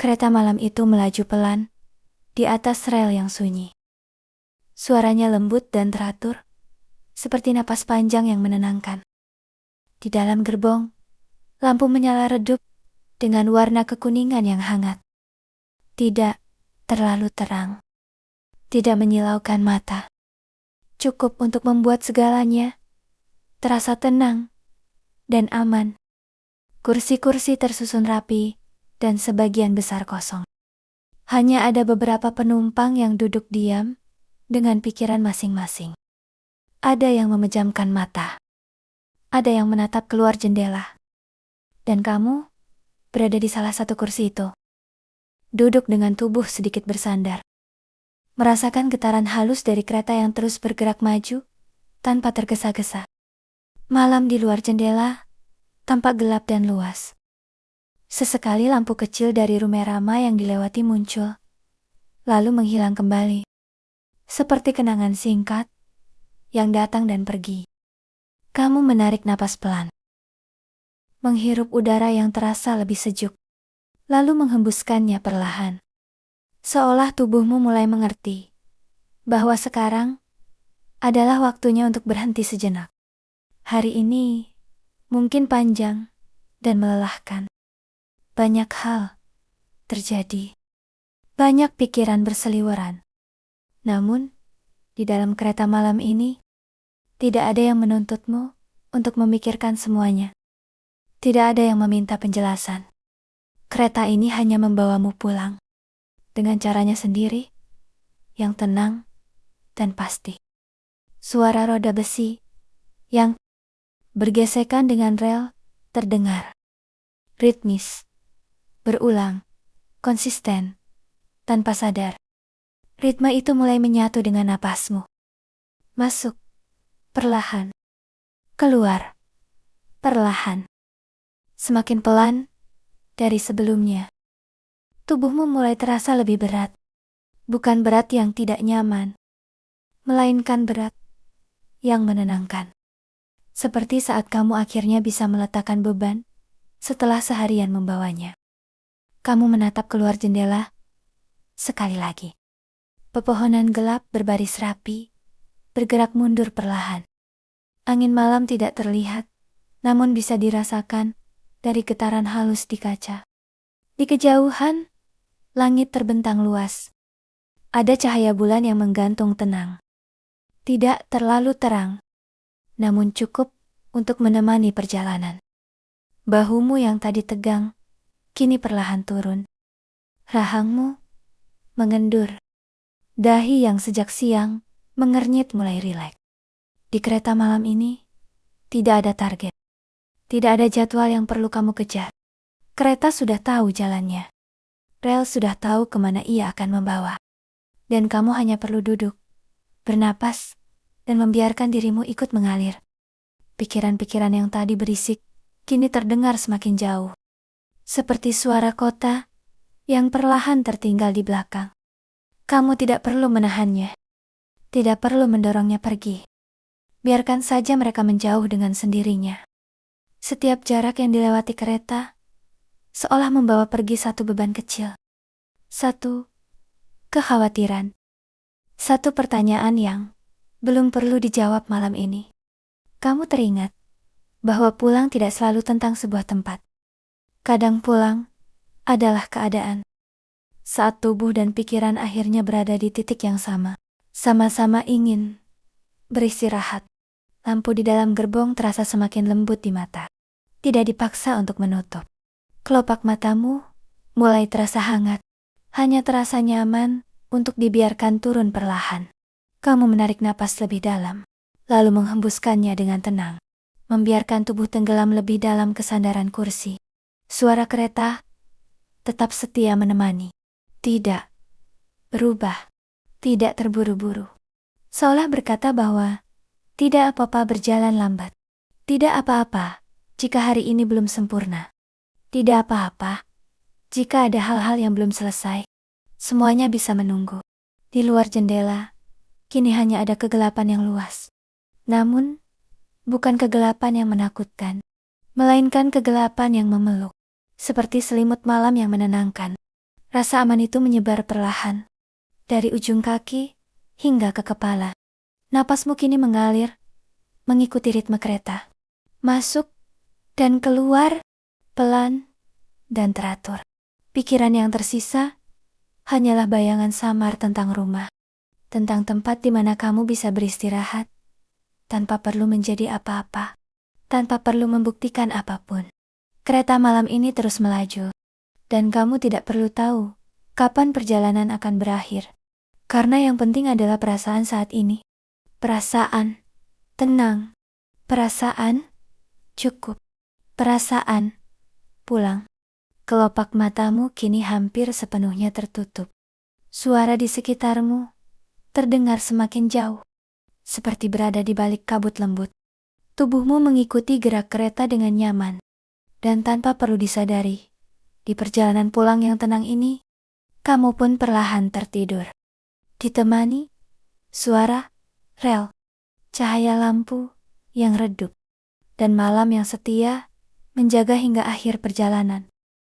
Kereta malam itu melaju pelan di atas rel yang sunyi. Suaranya lembut dan teratur, seperti napas panjang yang menenangkan. Di dalam gerbong, lampu menyala redup dengan warna kekuningan yang hangat. Tidak terlalu terang, tidak menyilaukan mata. Cukup untuk membuat segalanya terasa tenang dan aman. Kursi-kursi tersusun rapi dan sebagian besar kosong. Hanya ada beberapa penumpang yang duduk diam dengan pikiran masing-masing. Ada yang memejamkan mata. Ada yang menatap keluar jendela. Dan kamu berada di salah satu kursi itu. Duduk dengan tubuh sedikit bersandar. Merasakan getaran halus dari kereta yang terus bergerak maju tanpa tergesa-gesa. Malam di luar jendela tampak gelap dan luas. Sesekali lampu kecil dari rumah ramah yang dilewati muncul, lalu menghilang kembali. Seperti kenangan singkat yang datang dan pergi. Kamu menarik napas pelan. Menghirup udara yang terasa lebih sejuk, lalu menghembuskannya perlahan. Seolah tubuhmu mulai mengerti bahwa sekarang adalah waktunya untuk berhenti sejenak. Hari ini mungkin panjang dan melelahkan. Banyak hal terjadi. Banyak pikiran berseliweran. Namun, di dalam kereta malam ini, tidak ada yang menuntutmu untuk memikirkan semuanya. Tidak ada yang meminta penjelasan. Kereta ini hanya membawamu pulang. Dengan caranya sendiri, yang tenang dan pasti. Suara roda besi yang bergesekan dengan rel terdengar. Ritmis, berulang, konsisten, tanpa sadar. Ritme itu mulai menyatu dengan napasmu. Masuk, perlahan. Keluar, perlahan. Semakin pelan dari sebelumnya. Tubuhmu mulai terasa lebih berat. Bukan berat yang tidak nyaman, melainkan berat yang menenangkan. Seperti saat kamu akhirnya bisa meletakkan beban setelah seharian membawanya. Kamu menatap keluar jendela sekali lagi. Pepohonan gelap berbaris rapi, bergerak mundur perlahan. Angin malam tidak terlihat, namun bisa dirasakan dari getaran halus di kaca. Di kejauhan, langit terbentang luas. Ada cahaya bulan yang menggantung tenang. Tidak terlalu terang, namun cukup untuk menemani perjalanan. Bahumu yang tadi tegang, kini perlahan turun. Rahangmu mengendur. Dahi yang sejak siang mengernyit mulai rileks. Di kereta malam ini, tidak ada target. Tidak ada jadwal yang perlu kamu kejar. Kereta sudah tahu jalannya. Rel sudah tahu kemana ia akan membawa. Dan kamu hanya perlu duduk, bernapas, dan membiarkan dirimu ikut mengalir. Pikiran-pikiran yang tadi berisik, kini terdengar semakin jauh. Seperti suara kota yang perlahan tertinggal di belakang. Kamu tidak perlu menahannya. Tidak perlu mendorongnya pergi. Biarkan saja mereka menjauh dengan sendirinya. Setiap jarak yang dilewati kereta, seolah membawa pergi satu beban kecil. Satu kekhawatiran. Satu pertanyaan yang belum perlu dijawab malam ini. Kamu teringat bahwa pulang tidak selalu tentang sebuah tempat. Kadang pulang adalah keadaan. Saat tubuh dan pikiran akhirnya berada di titik yang sama. Sama-sama ingin beristirahat. Lampu di dalam gerbong terasa semakin lembut di mata. Tidak dipaksa untuk menutup. Kelopak matamu mulai terasa hangat. Hanya terasa nyaman untuk dibiarkan turun perlahan. Kamu menarik napas lebih dalam, lalu menghembuskannya dengan tenang. Membiarkan tubuh tenggelam lebih dalam kesandaran kursi. Suara kereta tetap setia menemani. Tidak berubah. Tidak terburu-buru. Seolah berkata bahwa tidak apa-apa berjalan lambat. Tidak apa-apa jika hari ini belum sempurna. Tidak apa-apa jika ada hal-hal yang belum selesai. Semuanya bisa menunggu. Di luar jendela, kini hanya ada kegelapan yang luas. Namun, bukan kegelapan yang menakutkan, melainkan kegelapan yang memeluk. Seperti selimut malam yang menenangkan. Rasa aman itu menyebar perlahan, dari ujung kaki hingga ke kepala. Napasmu kini mengalir, mengikuti ritme kereta. Masuk dan keluar, pelan dan teratur. Pikiran yang tersisa hanyalah bayangan samar tentang rumah, tentang tempat di mana kamu bisa beristirahat, tanpa perlu menjadi apa-apa, tanpa perlu membuktikan apapun. Kereta malam ini terus melaju, dan kamu tidak perlu tahu kapan perjalanan akan berakhir. Karena yang penting adalah perasaan saat ini. Perasaan tenang, perasaan cukup, perasaan pulang. Kelopak matamu kini hampir sepenuhnya tertutup. Suara di sekitarmu terdengar semakin jauh, seperti berada di balik kabut lembut. Tubuhmu mengikuti gerak kereta dengan nyaman, dan tanpa perlu disadari, di perjalanan pulang yang tenang ini, kamu pun perlahan tertidur. Ditemani suara rel, cahaya lampu yang redup, dan malam yang setia menjaga hingga akhir perjalanan.